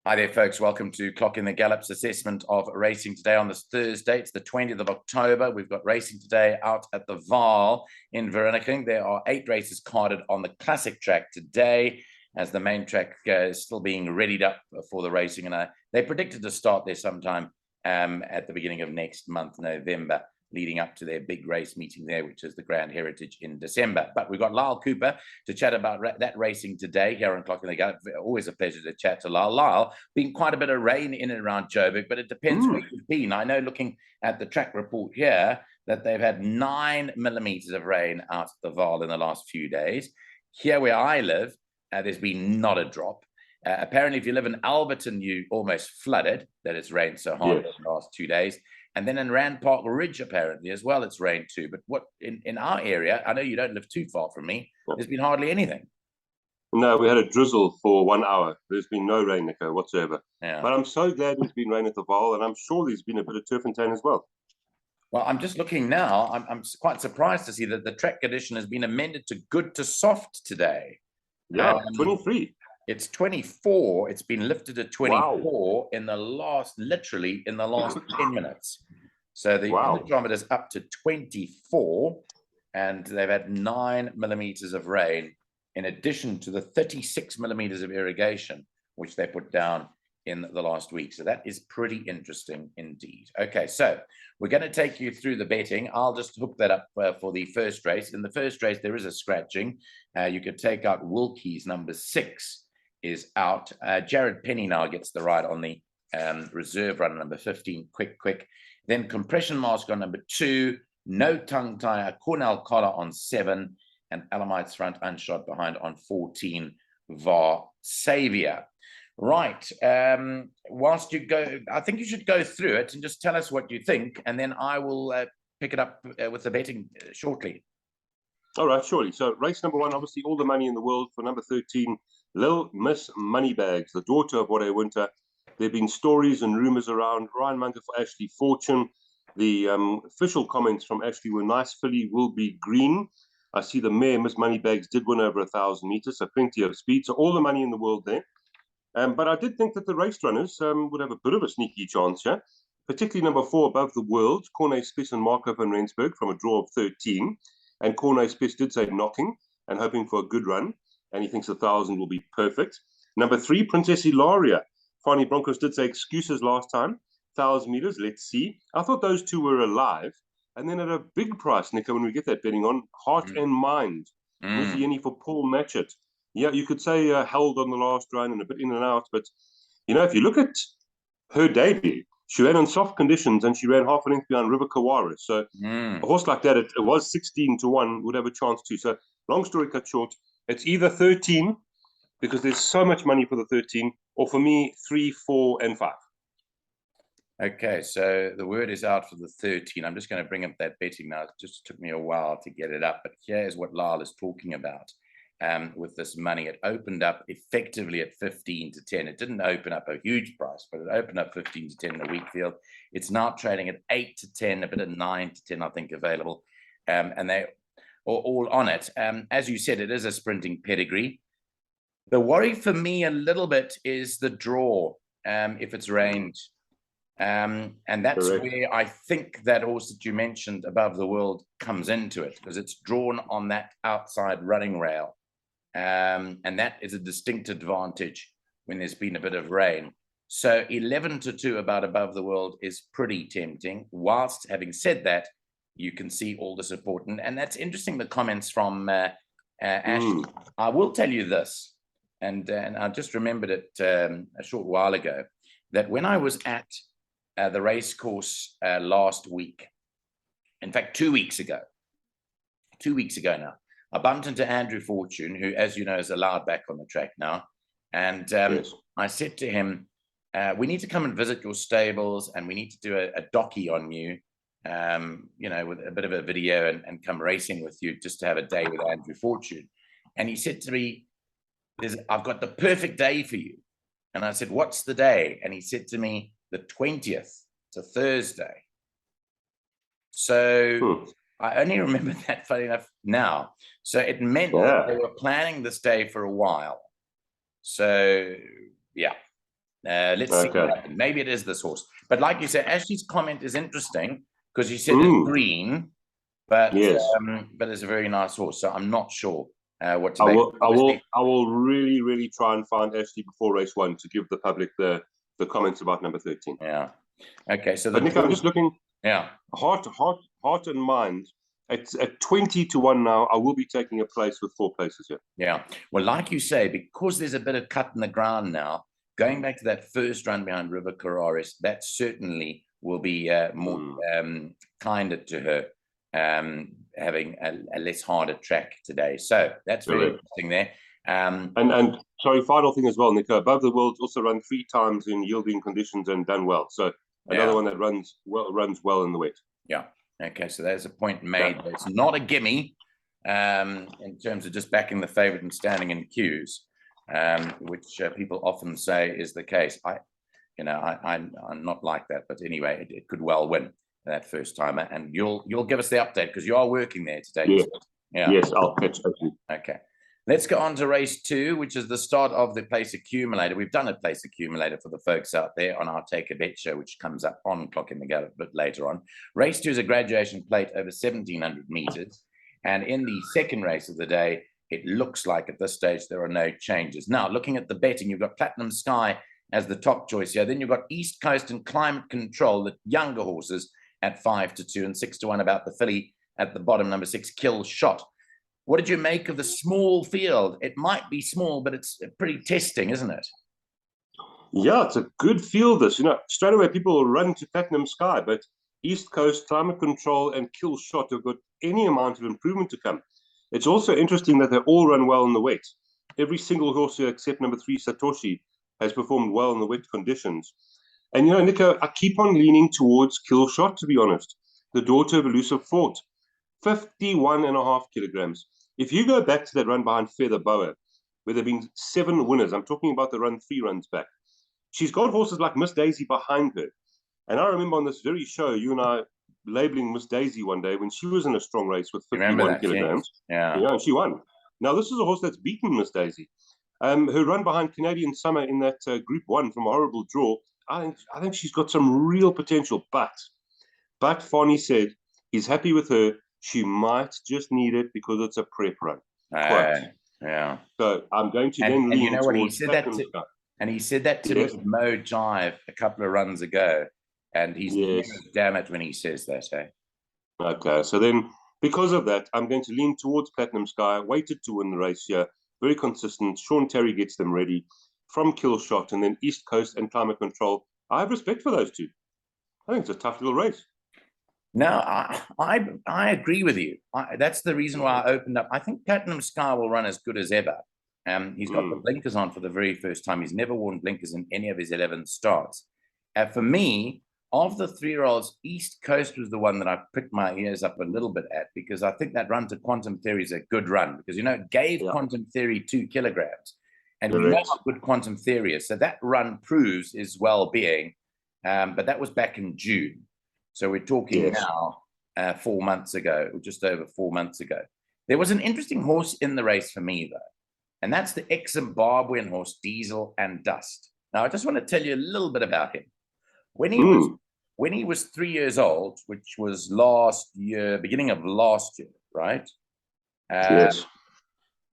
Hi there, folks. Welcome to Clock in the Gallop's assessment of racing today on this Thursday. It's the 20th of October. We've got racing today out at the Vaal in Vereeniging. There are 8 races carded on the classic track today, as the main track is still being readied up for the racing. And they predicted to start there sometime at the beginning of next month, November, leading up to their big race meeting there, which is the Grand Heritage in December. But we've got Lyall Cooper to chat about that racing today here on Clock in the Gallop. Always a pleasure to chat to Lyall. Lyall, been quite a bit of rain in and around Joburg, but it depends where you've been. I know, looking at the track report here, that they've had 9 millimeters of rain out at the Vaal in the last few days. Here where I live, there's been not a drop. Apparently, if you live in Alberton, you almost flooded, that it's rained so hard in the last 2 days. And then in Rand Park Ridge, apparently, as well, it's rained too. But what in our area, I know you don't live too far from me, there's been hardly anything. No, we had a drizzle for 1 hour. There's been no rain, Nico, whatsoever. Yeah. But I'm so glad there's been rain at the Vaal, and I'm sure there's been a bit of turf and tan as well. Well, I'm just looking now. I'm quite surprised to see that the track condition has been amended to good to soft today. Yeah, 23. It's 24. It's been lifted to 24 Wow. in the last, literally in the last 10 minutes. So the thermometer is up to 24, and they've had 9 millimeters of rain in addition to the 36 millimeters of irrigation, which they put down in the last week. So that is pretty interesting indeed. Okay, so we're going to take you through the betting. I'll just hook that up for the first race. In the first race, there is a scratching. You could take out Wilkie's number 6 is out. Jared Penny now gets the ride on the reserve runner number 15, Quick. Then Compression Mask on number 2, No Tongue Tie, Cornell Collar on 7, and Alamites Front Unshot behind on 14, Var Savior. Right. Whilst you go, I think you should go through it and just tell us what you think, and then I will pick it up with the betting shortly. All right, surely. So race number 1, obviously all the money in the world for number 13, Lil Miss Moneybags, the daughter of What A Winter. There have been stories and rumors around Ryan Munker for Ashley Fortune. The official comments from Ashley were nice filly will be green. I see the mare, Miss Moneybags, did win over 1,000 meters, so plenty of speed. So all the money in the world there. But I did think that the race runners would have a bit of a sneaky chance here, particularly number 4, Above the World, Corne Spies and Marco van Rensburg from a draw of 13. And Corne Spies did say knocking and hoping for a good run. And he thinks 1,000 will be perfect. Number 3, Princess Ilaria. Fani Broncos did say excuses last time. 1,000 meters, let's see. I thought those two were alive. And then at a big price, Nico, when we get that betting on, Heart and Mind. Muzieni for Paul Matchett. Yeah, you could say held on the last run and a bit in and out. But, you know, if you look at her debut, she ran on soft conditions and she ran half a length behind River Kawara. So a horse like that, it was 16-1, would have a chance too. So long story cut short, it's either 13, because there's so much money for the 13, or for me, 3, 4, and 5. Okay, so the word is out for the 13. I'm just going to bring up that betting now. It just took me a while to get it up, but here's what Lyall is talking about with this money. It opened up effectively at 15-10. It didn't open up a huge price, but it opened up 15-10 in the weak field. It's now trading at 8-10, a bit of 9-10, I think, available. And they are all on it. As you said, it is a sprinting pedigree. The worry for me a little bit is the draw, if it's rained. And that's Correct. where I think that horse that you mentioned, Above the World, comes into it, because it's drawn on that outside running rail. And that is a distinct advantage when there's been a bit of rain. So 11-2 about Above the World is pretty tempting. Whilst having said that, you can see all the support. And that's interesting, the comments from Ashley. I will tell you this, and I just remembered it a short while ago, that when I was at the racecourse last week, in fact, 2 weeks ago now, I bumped into Andrew Fortune, who, as you know, is allowed back on the track now. And yes. I said to him, we need to come and visit your stables, and we need to do a docky on you, you know, with a bit of a video and come racing with you, just to have a day with Andrew Fortune. And he said to me, I've got the perfect day for you. And I said, what's the day? And he said to me, the 20th. It's a Thursday. So I only remember that, funny enough, now. So it meant that they were planning this day for a while. So, yeah. Let's see what happens. Maybe it is this horse. But like you said, Ashley's comment is interesting because she said it's green, but it's a very nice horse. So I'm not sure what to make. I will really try and find Ashley before race 1 to give the public the comments about number 13. Yeah. Okay. So but Nico, I'm just looking. Yeah. Heart and mind. It's at 20 to 1 now. I will be taking a place with 4 places here. Yeah. Well, like you say, because there's a bit of cut in the ground now, going back to that first run behind River Cararis, that certainly will be more kinder to her, having a less harder track today. So that's very interesting there. And sorry, final thing as well, Nico. Above the World's also run 3 times in yielding conditions and done well. So another one that runs well in the wet. Yeah. Okay, so there's a point made. Yeah. It's not a gimme in terms of just backing the favourite and standing in queues, which people often say is the case. I'm not like that, but anyway, it could well win that first timer, and you'll give us the update because you are working there today. Yeah. Yeah. Yes, I'll catch up. Okay. Let's go on to race 2, which is the start of the place accumulator. We've done a place accumulator for the folks out there on our Take a Bet show, which comes up on Clock in the Gallop a bit later on. Race 2 is a graduation plate over 1,700 meters. And in the second race of the day, it looks like at this stage there are no changes. Now, looking at the betting, you've got Platinum Sky as the top choice here. Then you've got East Coast and Climate Control, the younger horses at 5 to 2 and 6 to 1 about the filly at the bottom, number 6, Kill Shot. What did you make of the small field? It might be small, but it's pretty testing, isn't it? Yeah, it's a good field. This, straight away people will run to Platinum Sky, but East Coast, Climate Control, and Kill Shot have got any amount of improvement to come. It's also interesting that they all run well in the wet. Every single horse here, except number 3, Satoshi, has performed well in the wet conditions. And Nico, I keep on leaning towards Kill Shot, to be honest. The daughter of Elusive Fort, 51.5 kilograms. If you go back to that run behind Feather Boa, where there have been 7 winners, I'm talking about the run 3 runs back. She's got horses like Miss Daisy behind her. And I remember on this very show, you and I labeling Miss Daisy one day when she was in a strong race with 51 kilograms. Yeah. And she won. Now, this is a horse that's beaten Miss Daisy. Her run behind Canadian Summer in that Group 1 from a horrible draw, I think she's got some real potential. But Fonny said he's happy with her. She might just need it because it's a prep run. Yeah. So I'm going to then lean towards he said that to me, Mo Jive a couple of runs ago, and he's damn it when he says that. Okay, so then because of that, I'm going to lean towards Platinum Sky. Waited to win the race here, very consistent. Sean Terry gets them ready from Kill Shot, and then East Coast and Climate Control. I have respect for those 2. I think it's a tough little race. No, I agree with you. That's the reason why I opened up. I think Platinum Sky will run as good as ever. He's got the blinkers on for the very first time. He's never worn blinkers in any of his 11 starts. For me, of the 3-year-olds, East Coast was the one that I pricked my ears up a little bit at because I think that run to Quantum Theory is a good run because, it gave Quantum Theory 2 kilograms. And we know how good Quantum Theory is. So that run proves his well-being. But that was back in June. So we're talking now 4 months ago, or just over 4 months ago. There was an interesting horse in the race for me, though, and that's the ex-Zimbabwean horse, Diesel and Dust. Now, I just want to tell you a little bit about him. When he was 3 years old, which was beginning of last year, right? Yes.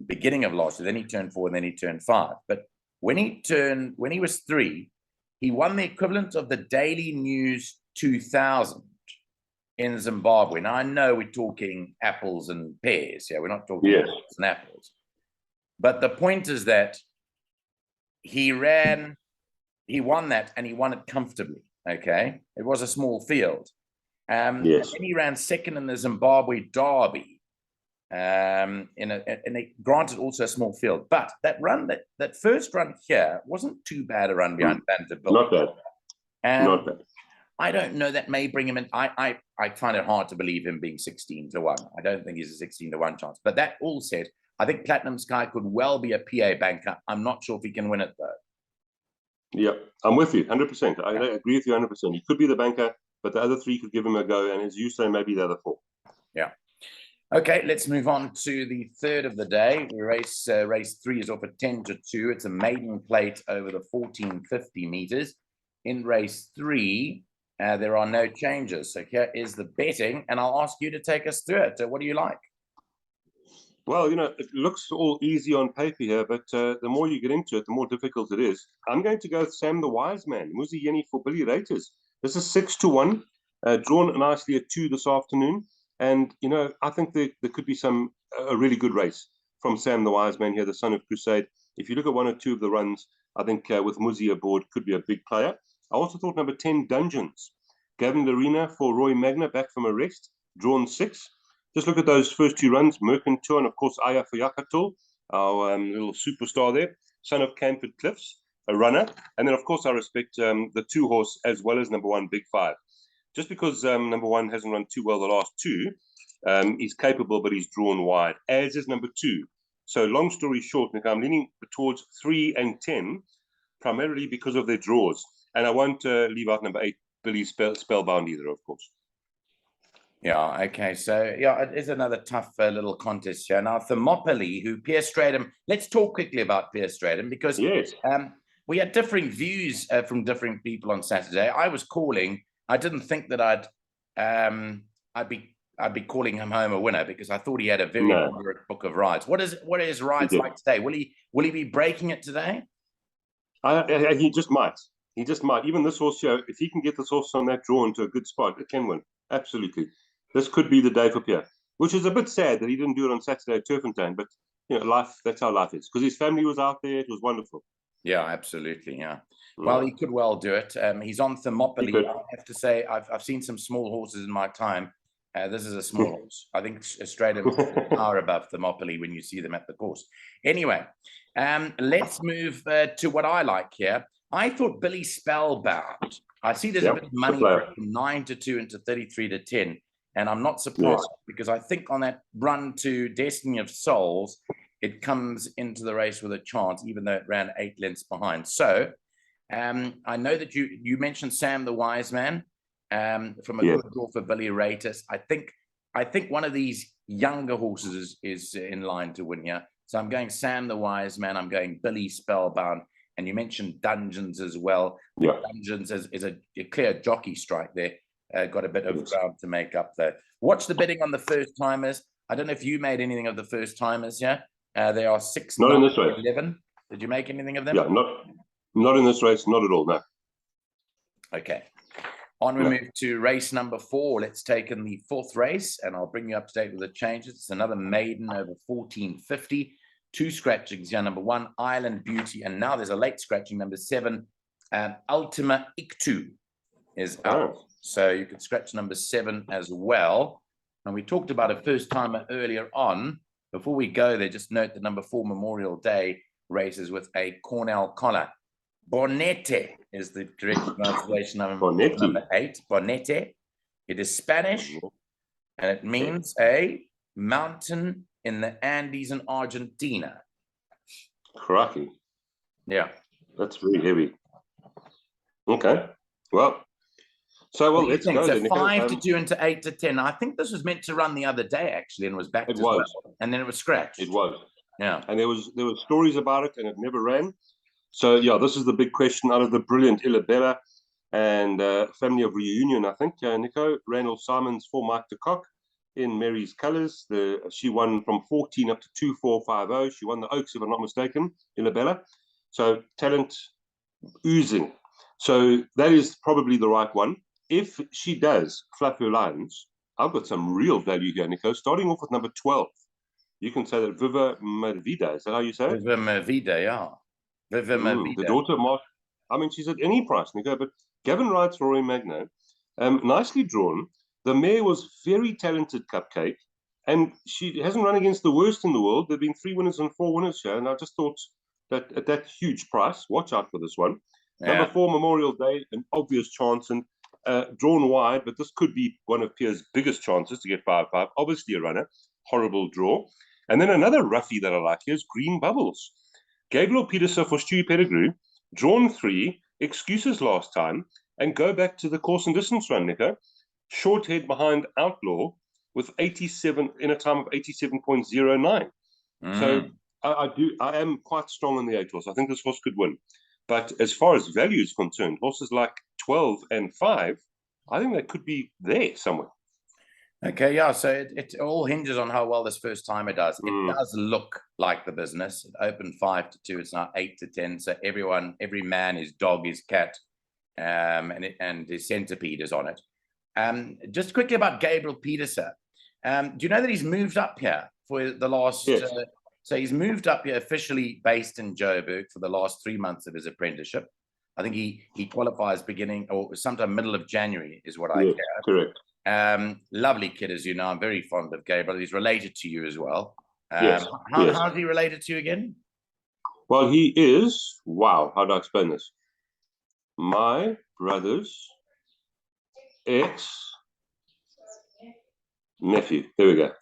Beginning of last year. Then he turned 4, and then he turned 5. But when he was 3, he won the equivalent of the Daily News 2000 in Zimbabwe. Now, I know we're talking apples and pears here. We're not talking apples and apples. But the point is that he won that, and he won it comfortably, okay? It was a small field. And he ran second in the Zimbabwe Derby, and granted also a small field. But that run, that first run here wasn't too bad a run behind Vanderbilt. Not bad. Not bad. I don't know, that may bring him in. I find it hard to believe him being 16 to 1. I don't think he's a 16 to 1 chance. But that all said, I think Platinum Sky could well be a PA banker. I'm not sure if he can win it, though. Yeah, I'm with you 100%. I agree with you 100%. He could be the banker, but the other 3 could give him a go. And as you say, maybe the other 4. Yeah. Okay, let's move on to the third of the day. Race 3 is off at 10-2. It's a maiden plate over the 1450 meters. In race 3, there are no changes. So here is the betting, and I'll ask you to take us through it. What do you like? Well, it looks all easy on paper here, but the more you get into it, the more difficult it is. I'm going to go with Sam the Wise Man, Muzi Yeni for Billy Raters. This is 6-1, drawn nicely at 2 this afternoon. And, I think there could be a really good race from Sam the Wise Man here, the son of Crusade. If you look at 1 or 2 of the runs, I think with Muzi aboard, could be a big player. I also thought number 10, Dungeons. Gavin Larina for Roy Magna, back from arrest, drawn 6. Just look at those first 2 runs, Mercantor and, of course, Aya for Yakatul, our little superstar there, son of Canford Cliffs, a runner. And then, of course, I respect the 2-horse as well as number 1, Big Five. Just because number 1 hasn't run too well the last 2, he's capable, but he's drawn wide, as is number 2. So long story short, Nick, I'm leaning towards 3 and 10, primarily because of their draws. And I won't leave out number 8, Billy Spellbound either, of course. Yeah, okay. So, yeah, it is another tough little contest here. Now, Thermopylae, who Pierre Stradham, let's talk quickly about Pierre Stradham, because yes, we had differing views from different people on Saturday. I was calling. I didn't think that I'd be calling him home a winner, because I thought he had a very moderate book of rides. What is his rides like today? Will he be breaking it today? He just might. He just might. Even this horse here, if he can get this horse on that draw into a good spot, it can win. Absolutely. This could be the day for Pierre, which is a bit sad that he didn't do it on Saturday at Turfentine. But, life, that's how life is. Because his family was out there. It was wonderful. Yeah, absolutely. Yeah. Well, he could well do it. He's on Thermopylae. I have to say, I've seen some small horses in my time. This is a small horse. I think Stradham are above Thermopylae when you see them at the course. Anyway, let's move to what I like here. I thought Billy Spellbound. I see there's a bit of money from 9-2 into 33-10. And I'm not surprised, because I think on that run to Destiny of Souls, it comes into the race with a chance, even though it ran 8 lengths behind. So I know that you mentioned Sam the Wise Man from a good draw for Billy Raters. I think one of these younger horses is in line to win here. So I'm going Sam the Wise Man. I'm going Billy Spellbound. And you mentioned Dungeons as well. Yeah. Dungeons is a clear jockey strike there. Got a bit of ground to make up there. Watch the betting on the first timers. I don't know if you made anything of the first timers. Yeah, they are 6, not 9, in this race. 11. Did you make anything of them? Yeah, not in this race, not at all. No. Okay. On we move to race number 4. Let's take in the 4th race, and I'll bring you up to date with the changes. It's another maiden over 1450. 2 scratchings here. Number 1, Island Beauty, and now there's a late scratching. Number 7, Ultima Ictu is out. So you could scratch number 7 as well. And we talked about a first timer earlier on. Before we go there, just note that number 4, Memorial Day, races with a Cornell collar. Bonete is the correct pronunciation of number 8. Bonete. It is Spanish, and it means a mountain in the Andes in Argentina. Crikey. Yeah. That's really heavy. Okay. Well, let's go. So 5-2 into 8-10. I think this was meant to run the other day, actually, and was back as well. And then it was scratched. It was. Yeah. And there were stories about it, and it never ran. So, this is the big question out of the brilliant Illabella and family of Reunion, I think. Nico, Randall Simons for Mike de Kock in Mary's colours. She won from 14 up to 2450. She won the Oaks, if I'm not mistaken, Illabella. So, talent oozing. So, that is probably the right one. If she does fluff her lines, I've got some real value here, Nico. Starting off with number 12, you can say that Viva Mavida. Is that how you say it? Viva Mavida, yeah. Viva Mavida. The daughter of Mark. I mean, she's at any price, Nico. But Gavin rides Roy Magno. Nicely drawn. The mare was very talented, Cupcake. And she hasn't run against the worst in the world. There have been 3 winners and 4 winners here. And I just thought that at that huge price, watch out for this one. Yeah. Number 4, Memorial Day, an obvious chance. And drawn wide, but this could be one of Pierre's biggest chances to get 5-5. Obviously a runner, horrible draw. And then another roughie that I like here is Green Bubbles. Gabriel Peterson for Stewie Pettigrew, drawn 3, excuses last time, and go back to the course and distance run, Nico. Short head behind Outlaw. with 87 in a time of 87.09. So I am quite strong on the 8 horse. I think this horse could win. But as far as value is concerned, horses like 12 and 5, I think they could be there somewhere. Okay, yeah. So it all hinges on how well this first timer does. It does look like the business. It opened 5-2. It's now 8-10. So every man, his dog, his cat, and his centipede is on it. Just quickly about Gabriel Peterson. Do you know that he's moved up here for the last? Yes. So he's moved up here, officially based in Joburg for the last 3 months of his apprenticeship. I think he qualifies beginning or sometime middle of January is what I hear. Correct. Lovely kid, as you know. I'm very fond of Gabriel. He's related to you as well. Yes. How is he related to you again? Well, he is, wow, how do I explain this? My brother's ex-nephew. There we go.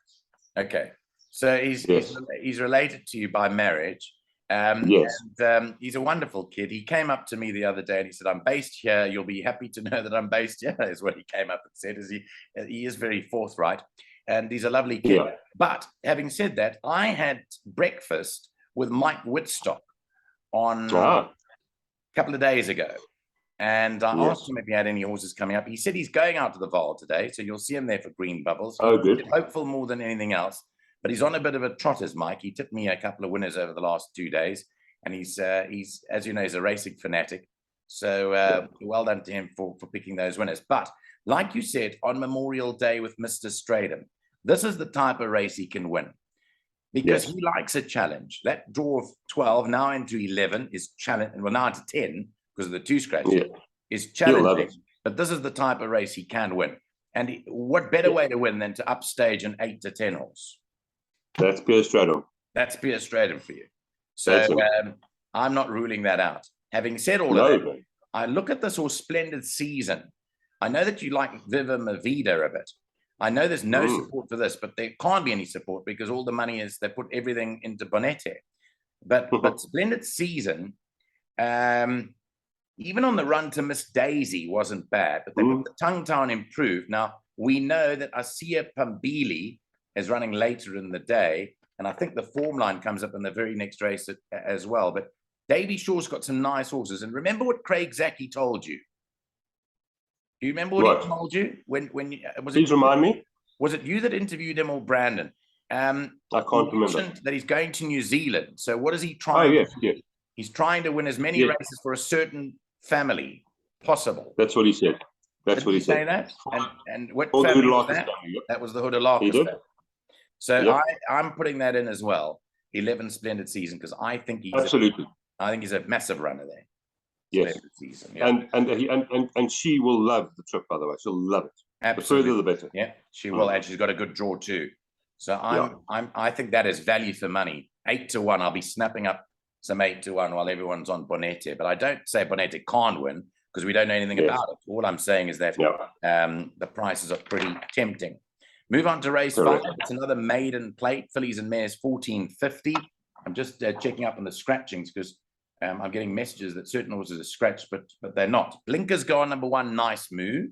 Okay. So he's related to you by marriage. Yes. And he's a wonderful kid. He came up to me the other day and he said, "I'm based here. You'll be happy to know that I'm based here," is what he came up and said. He is very forthright and he's a lovely kid. Yeah. But having said that, I had breakfast with Mike Whitstock on a couple of days ago. And I asked him if he had any horses coming up. He said he's going out to the Vaal today. So you'll see him there for Green Bubbles. Oh, good. He's hopeful more than anything else. But he's on a bit of a trotters, Mike. He tipped me a couple of winners over the last 2 days. And he's as you know, he's a racing fanatic. So well done to him for picking those winners. But like you said, on Memorial Day with Mr. Stratham, this is the type of race he can win. Because he likes a challenge. That draw of 12, now into 11, is challenge. Well, now into 10, because of the 2 scratches, is challenging. But this is the type of race he can win. And what better way to win than to upstage an 8-10 horse? That's Piers Stratham. That's Piers Stratham for you. So I'm not ruling that out. Having said all of that, I look at this horse Splendid Season. I know that you like Viva Mavida a bit. I know there's no support for this, but there can't be any support because all the money is, they put everything into Bonete. But Splendid Season, even on the run to Miss Daisy wasn't bad, but they put the tongue down improved. Now, we know that Asia Pambili is running later in the day, and I think the form line comes up in the very next race as well. But Davy Shaw's got some nice horses. And remember what Craig Zaki told you? Do you remember what he told you? When Please remind me. Was it you that interviewed him or Brandon? I can't remember. That he's going to New Zealand. So what is he trying to do? Yes. He's trying to win as many races for a certain family possible. That's what he said. That's what he said. Say that? And what family was that? That was the Hudalarkas family. So I'm putting that in as well. 11 Splendid Season, because I think he's I think he's a massive runner there. Yes. Season, and she will love the trip, by the way. She'll love it. Absolutely. The further the better. Yeah, she will, and she's got a good draw too. So I think that is value for money. 8-1. I'll be snapping up some 8-1 while everyone's on Bonete. But I don't say Bonete can't win because we don't know anything about it. All I'm saying is that the prices are pretty tempting. Move on to race 5. It's another maiden plate. Fillies and Mares 1450. I'm just checking up on the scratchings because I'm getting messages that certain horses are scratched, but they're not. Blinkers go on number 1, Nice Move.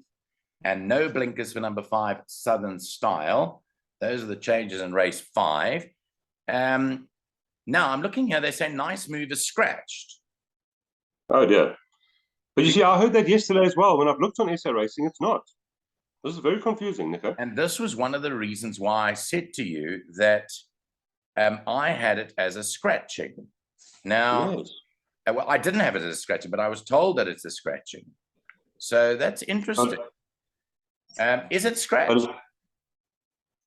And no blinkers for number 5, Southern Style. Those are the changes in race 5. Now I'm looking here. They say Nice Move is scratched. Oh dear! But you see, I heard that yesterday as well. When I've looked on SA Racing, it's not. This is very confusing, Nico. And this was one of the reasons why I said to you that I had it as a scratching. Now, well, I didn't have it as a scratching, but I was told that it's a scratching. So that's interesting. Is it scratched?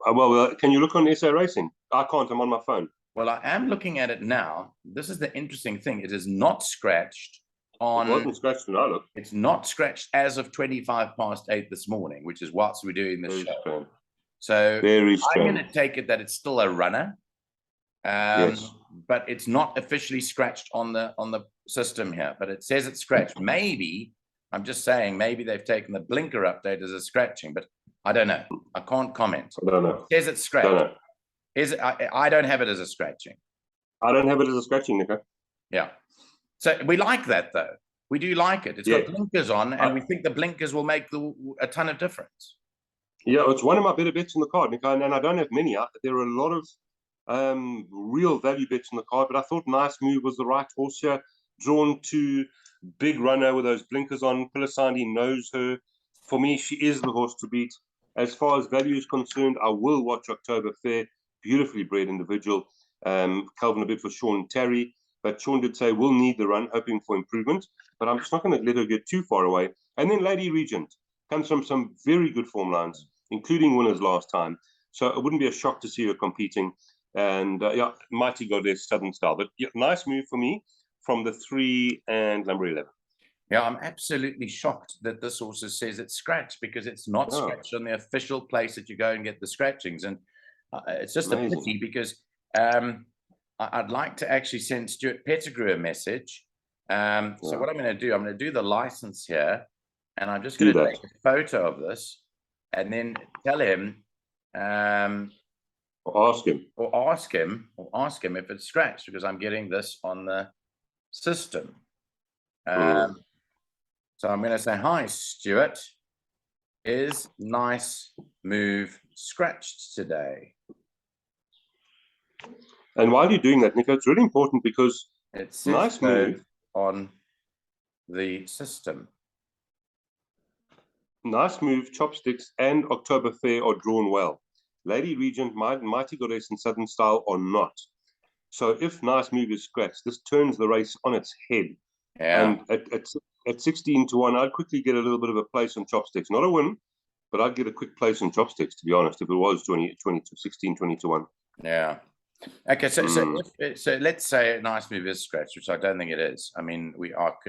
Well, can you look on SA Racing? I can't. I'm on my phone. Well, I am looking at it now. This is the interesting thing. It is not scratched on. It wasn't scratched when I looked. It's not scratched as of 8:25 this morning, which is whilst we're doing this show. Strange. So Very I'm going to take it that it's still a runner, but it's not officially scratched on the system here. But it says it's scratched. Maybe. I'm just saying, maybe they've taken the blinker update as a scratching, but I don't know. I can't comment. I don't know. It says it's scratched. Is it? I don't have it as a scratching. I don't have it as a scratching, Nico. Yeah. So we like that, though. We do like it. It's got blinkers on, and we think the blinkers will make a ton of difference. Yeah, it's one of my better bets in the card, Nico, and I don't have many. There are a lot of real value bets in the card, but I thought Nice Move was the right horse here. Drawn to big runner with those blinkers on. Pilasandi knows her. For me, she is the horse to beat. As far as value is concerned, I will watch October Fair. Beautifully bred individual. Calvin a bit for Sean Terry, but Sean did say we'll need the run, hoping for improvement. But I'm just not going to let her get too far away. And then Lady Regent comes from some very good form lines, including winners last time. So it wouldn't be a shock to see her competing. And yeah, Mighty Goddess, Southern Style. But yeah, nice move for me from the 3 and number 11. Yeah, I'm absolutely shocked that this also says it's scratched, because it's not scratched on the official place that you go and get the scratchings. And it's just amazing. A pity, because I'd like to actually send Stuart Pettigrew a message. So what I'm going to do the license here, and I'm just going to take a photo of this and then tell him, or ask him if it's scratched, because I'm getting this on the system. So I'm going to say, hi, Stuart. Is Nice Move scratched today? And while you're doing that, Nico, it's really important because it's Nice Move on the system. Nice Move, Chopsticks, and October Fair are drawn well. Lady Regent, Mighty Goddess, and Southern Style are not. So if Nice Move is scratched, this turns the race on its head. Yeah. And at 16 to 1, I'd quickly get a little bit of a place on Chopsticks. Not a win, but I'd get a quick place on Chopsticks, to be honest, if it was 20 to 1. Yeah. Okay, so let's say Nice Move is scratched, which I don't think it is. I mean,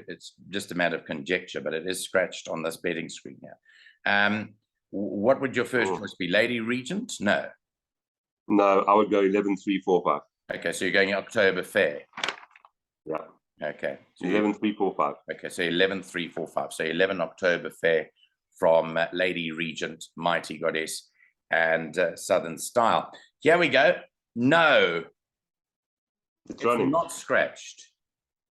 it's just a matter of conjecture, but it is scratched on this betting screen here. What would your first choice be? Lady Regent? No. No, I would go 11, 3, 4, 5. Okay, so you're going October Fair. Yeah. Okay. So 11, 3, 4, 5. Okay, so 11, 3, 4, 5. So 11 October Fair from Lady Regent, Mighty Goddess, and Southern Style. Here we go. No, it's running. Not scratched.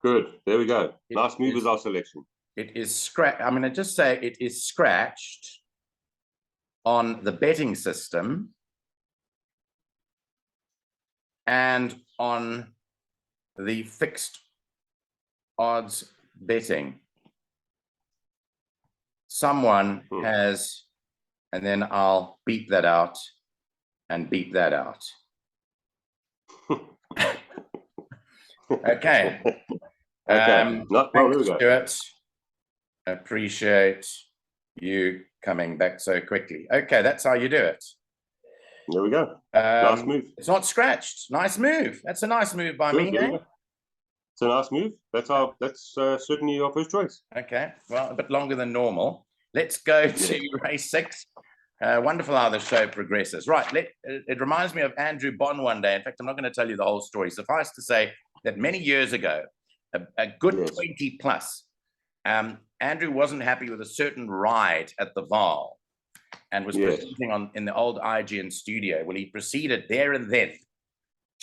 Good. There we go. Nice Move is our selection. It is scratched. I'm going to just say it is scratched on the betting system and on the fixed odds betting. Someone has, and then I'll beep that out and beep that out. Okay. Okay. Thanks, Stuart. Appreciate you coming back so quickly. Okay, that's how you do it. There we go. Nice move. It's not scratched. Nice move. That's a nice move by me. Eh? It's a nice move. That's certainly our first choice. Okay. Well, a bit longer than normal. Let's go to race 6. Wonderful how the show progresses. Right. It reminds me of Andrew Bond one day. In fact, I'm not going to tell you the whole story. Suffice to say that many years ago, a good 20 plus, Andrew wasn't happy with a certain ride at the Vaal and was proceeding in the old IGN studio. Well, he proceeded there and then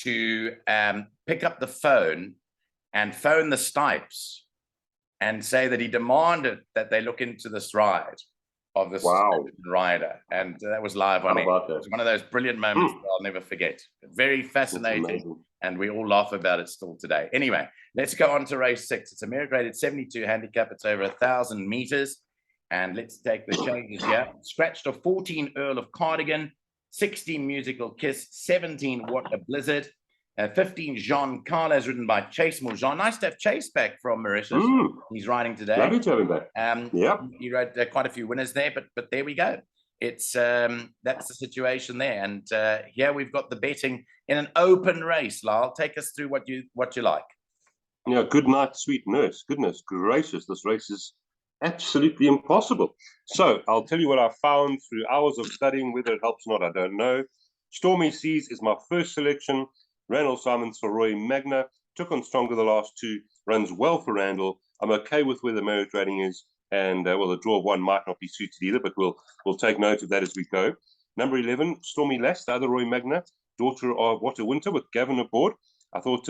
to pick up the phone and phone the Stipes and say that he demanded that they look into this ride of this rider. And that was live on air. It was one of those brilliant moments that I'll never forget. Very fascinating. And we all laugh about it still today. Anyway, let's go on to race 6. It's a merit graded 72 handicap. It's over 1,000 meters. And let's take the changes here. Scratched of 14 Earl of Cardigan, 16 Musical Kiss, 17 What a Blizzard, 15 Jean Carles, ridden by Chase Mourjean. Nice to have Chase back from Mauritius. He's riding today. Lovely to have him back. He rode quite a few winners there, but there we go. It's that's the situation there. And here we've got the betting in an open race. Lyall, take us through what you like. Yeah, good night, sweet nurse. Goodness gracious, this race is absolutely impossible. So I'll tell you what I found through hours of studying. Whether it helps or not, I don't know. Stormy Seas is my first selection. Randall Simons for Roy Magna. Took on stronger the last 2. Runs well for Randall. I'm okay with where the merit rating is. And, well, the draw of 1 might not be suited either, but we'll take note of that as we go. Number 11, Stormy Lass, the other Roy Magna, daughter of What a Winter with Gavin aboard. I thought,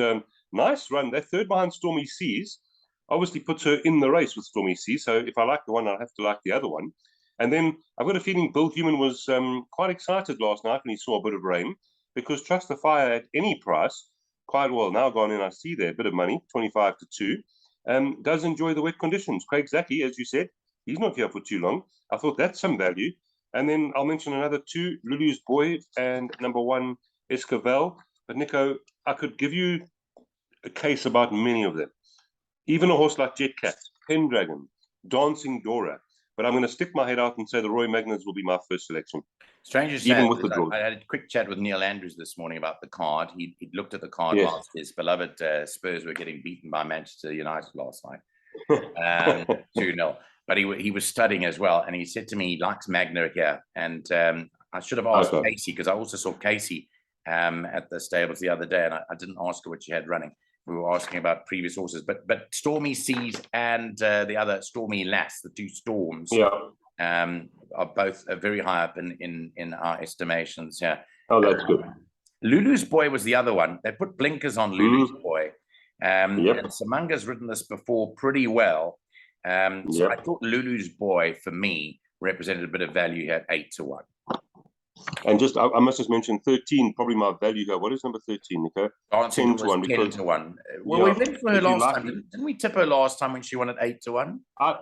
nice run. That third behind Stormy Seas obviously puts her in the race with Stormy Seas. So if I like the one, I'll have to like the other one. And then I've got a feeling Bill Human was quite excited last night when he saw a bit of rain, because Trust the Fire at any price, quite well now gone in, I see there, a bit of money, 25 to 2, does enjoy the wet conditions. Craig Zaki, as you said, he's not here for too long. I thought that's some value. And then I'll mention another 2, Lulu's Boy and number 1, Escavel. But Nico, I could give you a case about many of them. Even a horse like Jetcat, Pendragon, Dancing Dora. But I'm going to stick my head out and say the Roy Magnus will be my first selection. Stranger to Even say, with the draw. I had a quick chat with Neil Andrews this morning about the card. He'd looked at the card Yes. whilst his beloved Spurs were getting beaten by Manchester United last night, 2-0. But he was studying as well, and he said to me he likes Magna here. And I should have asked Casey, because I also saw Casey at the stables the other day, and I didn't ask her what she had running. We were asking about previous horses, but Stormy Seas and the other Stormy Lass, the 2 Storms, are both very high up in our estimations. Yeah. Oh, that's good. Lulu's Boy was the other one. They put blinkers on Lulu's Boy. And Samanga's written this before pretty well. So I thought Lulu's Boy, for me, represented a bit of value here at 8 to 1. And just, I must just mention 13, probably my value here. What is number 13, Nico? 10 to 1. 10 to 1. Well, we went for her last time. Didn't we tip her last time when she won at 8 to 1? I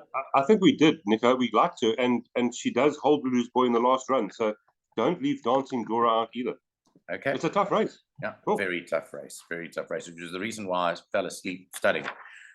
think we did, Nico. We liked her, and she does hold Lulu's Boy in the last run. So don't leave Dancing Dora out either. Okay. It's a tough race. Yeah, cool. Very tough race, which is the reason why I fell asleep studying.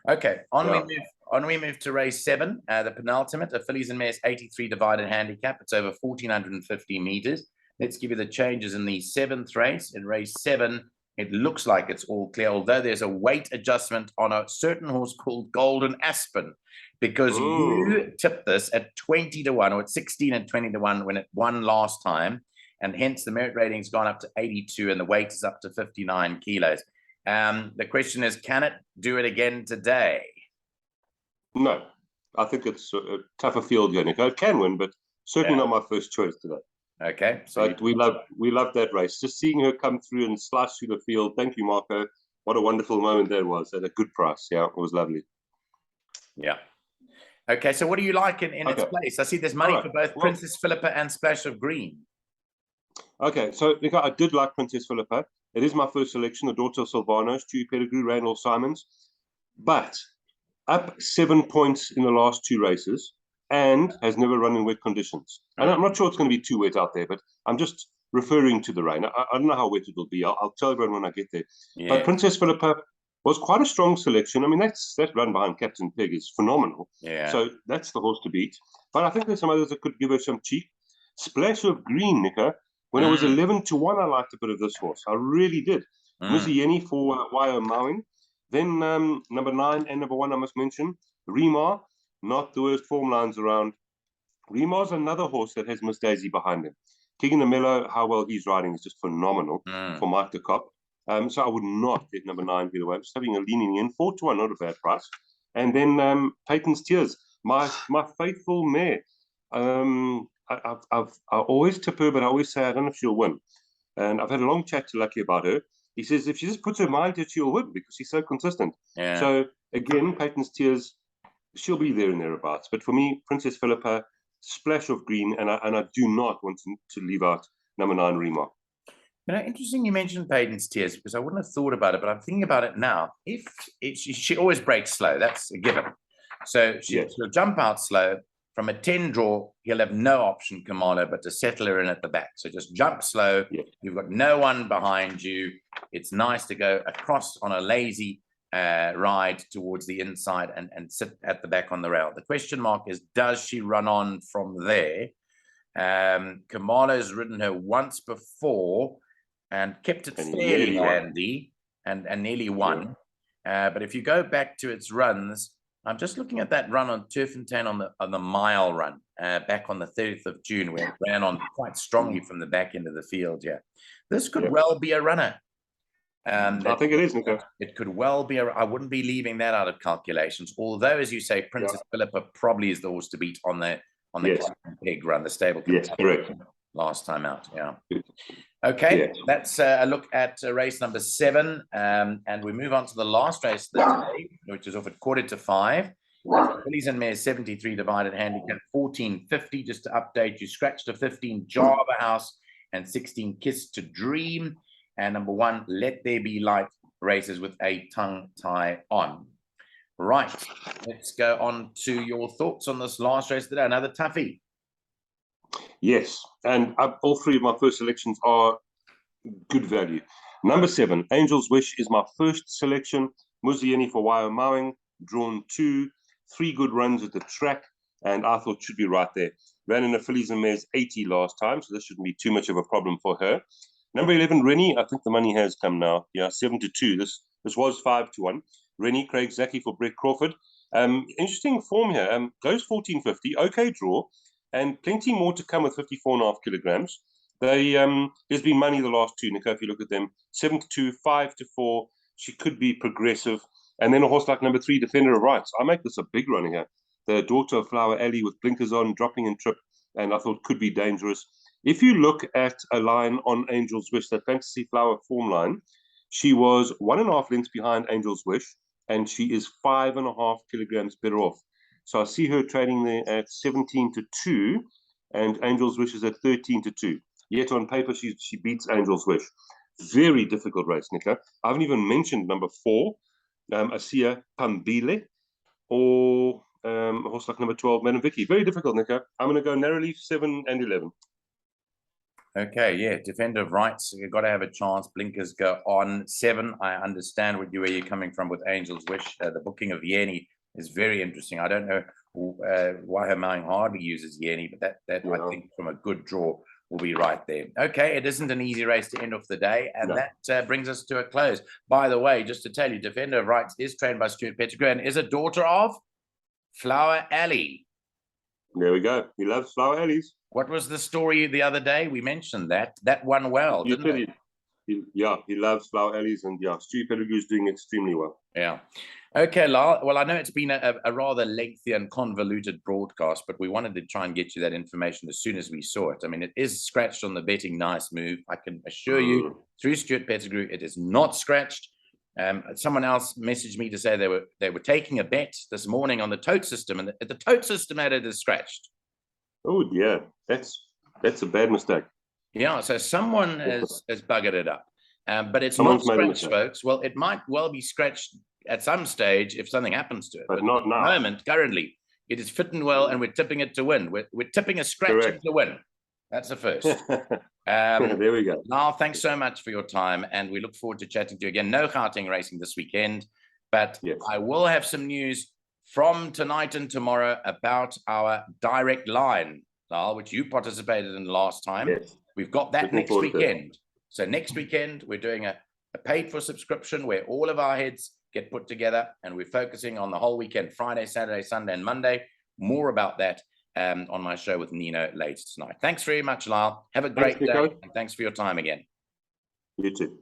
Okay, we move to race 7, the penultimate, a fillies and mares 83 divided handicap. It's over 1,450 meters. Let's give you the changes in the 7th race. In race 7, it looks like it's all clear, although there's a weight adjustment on a certain horse called Golden Aspen, because you tipped this at 20 to 1, or at 16 and 20 to 1 when it won last time. And hence the merit rating's gone up to 82 and the weight is up to 59 kilos. The question is, can it do it again today? No, I think it's a tougher field here, Nico. It can win, but certainly not my first choice today. Okay. So but we love that race. Just seeing her come through and slice through the field. Thank you, Marco. What a wonderful moment that was at a good price. Yeah, it was lovely. Yeah. Okay, so what do you like in its place? I see there's money for both Princess Philippa and Splash of Green. Okay, so Nico, I did like Princess Philippa. It is my first selection, the daughter of Silvano, Stewie Pettigrew, Randall Simons. But up 7 points in the last 2 races and has never run in wet conditions. And I'm not sure it's going to be too wet out there, but I'm just referring to the rain. I don't know how wet it will be. I'll tell everyone when I get there. Yeah. But Princess Philippa was quite a strong selection. I mean, that run behind Captain Pig is phenomenal. Yeah. So that's the horse to beat. But I think there's some others that could give her some cheek. Splash of Green, Nico. When it was 11 to 1, I liked a bit of this horse. I really did. Muzieni for Wayo Mowing. Then number 9 and number 1, I must mention. Remar, not the worst form lines around. Remar's another horse that has Miss Daisy behind him. King in the Mellow, how well he's riding is just phenomenal for Mike de Kock. So I would not get number 9 get away. I'm just having a leaning in. 4 to 1, not a bad price. And then Peyton's Tears, my faithful mare. I always tip her, but I always say I don't know if she'll win. And I've had a long chat to Lucky about her. He says if she just puts her mind to it, she'll win because she's so consistent. Yeah. So again, Peyton's Tears, she'll be there and thereabouts. But for me, Princess Philippa, Splash of Green, and I do not want to leave out number 9, Remar. You know, interesting you mentioned Peyton's Tears because I wouldn't have thought about it, but I'm thinking about it now. If she always breaks slow, that's a given. So she'll jump out slow. From a 10 draw, he'll have no option, Kamala, but to settle her in at the back. So just jump slow. Yeah. You've got no one behind you. It's nice to go across on a lazy ride towards the inside and sit at the back on the rail. The question mark is, does she run on from there? Kamala's ridden her once before and kept it fairly handy and nearly won. But if you go back to its runs, I'm just looking at that run on Turffontein on the mile run back on the 30th of June, where it ran on quite strongly from the back end of the field. Yeah, this could well be a runner. I think it is, Nico. It could well be. I wouldn't be leaving that out of calculations. Although, as you say, Princess Philippa probably is the horse to beat on the Pig run, the stable. Yes, correct. Last time out. Yeah. Okay, that's a look at race number 7, and we move on to the last race of the day, which is off at 4:45. Fillies and mares 73 divided handicap 1450. Just to update you, scratched a 15 Java House and 16 Kiss to Dream. And number 1, Let There Be Light races with a tongue tie on. Right, let's go on to your thoughts on this last race today. Another toughie. Yes, and all 3 of my first selections are good value. Number 7, Angel's Wish, is my first selection. Muzieni for Wyoming, drawn 2, 3 good runs at the track, and I thought should be right there. Ran in a Fillies and Mares 80 last time, so this shouldn't be too much of a problem for her. Number 11, Rennie, I think the money has come now. Yeah, 7-2. This was 5-1. Rennie, Craig Zaki for Brett Crawford. Interesting form here. Goes 1450, okay draw, and plenty more to come with 54.5 kilograms. There's been money the last 2, Nico, if you look at them. 7-2, 5-4. She could be progressive. And then a horse like number 3, Defender of Rights. I make this a big run here. The daughter of Flower Alley with blinkers on, dropping in trip, and I thought could be dangerous. If you look at a line on Angel's Wish, that Fantasy Flower form line, she was 1.5 lengths behind Angel's Wish, and she is 5.5 kilograms better off. So I see her trading there at 17-2, and Angel's Wish is at 13-2. Yet on paper, she beats Angel's Wish. Very difficult race, Nico. I haven't even mentioned number 4, Asia Pambile, or a horse like number 12, Madam Vicky. Very difficult, Nico. I'm going to go Narrowleaf 7 and 11. Okay, yeah, Defender of Rights, you've got to have a chance. Blinkers go on 7. I understand where you're coming from with Angel's Wish. The booking of Yeni is very interesting. I don't know why her mind hardly uses Yeni, but that I think from a good draw will be right there. Okay, it isn't an easy race to end off the day, and that brings us to a close. By the way, just to tell you, Defender of Rights is trained by Stuart Pettigrew and is a daughter of Flower Alley. There we go. He loves Flower Alleys. What was the story the other day? We mentioned that won well, didn't it? He loves Flower Alleys, and Stuart Pettigrew is doing extremely well. Yeah. Okay, Lyall. Well, I know it's been a rather lengthy and convoluted broadcast, but we wanted to try and get you that information as soon as we saw it. I mean, it is scratched on the betting nice move. I can assure you, through Stuart Pettigrew, it is not scratched. Someone else messaged me to say they were taking a bet this morning on the tote system, and the tote system had it as scratched. Oh yeah, that's a bad mistake. Yeah, so someone has buggered it up, but it's not scratched, folks. Well, it might well be scratched at some stage if something happens to it, but not now. At the moment, currently, it is fit and well, and we're tipping it to win. We're tipping a scratch to win. That's the first. There we go. Lyall, thanks so much for your time, and we look forward to chatting to you again. No Gauteng racing this weekend, but I will have some news from tonight and tomorrow about our direct line, Lyall, which you participated in last time. Yes. We've got that next weekend. So next weekend, we're doing a paid-for subscription where all of our heads get put together, and we're focusing on the whole weekend, Friday, Saturday, Sunday, and Monday. More about that on my show with Nino later tonight. Thanks very much, Lyall. Have a great day, and thanks for your time again. You too.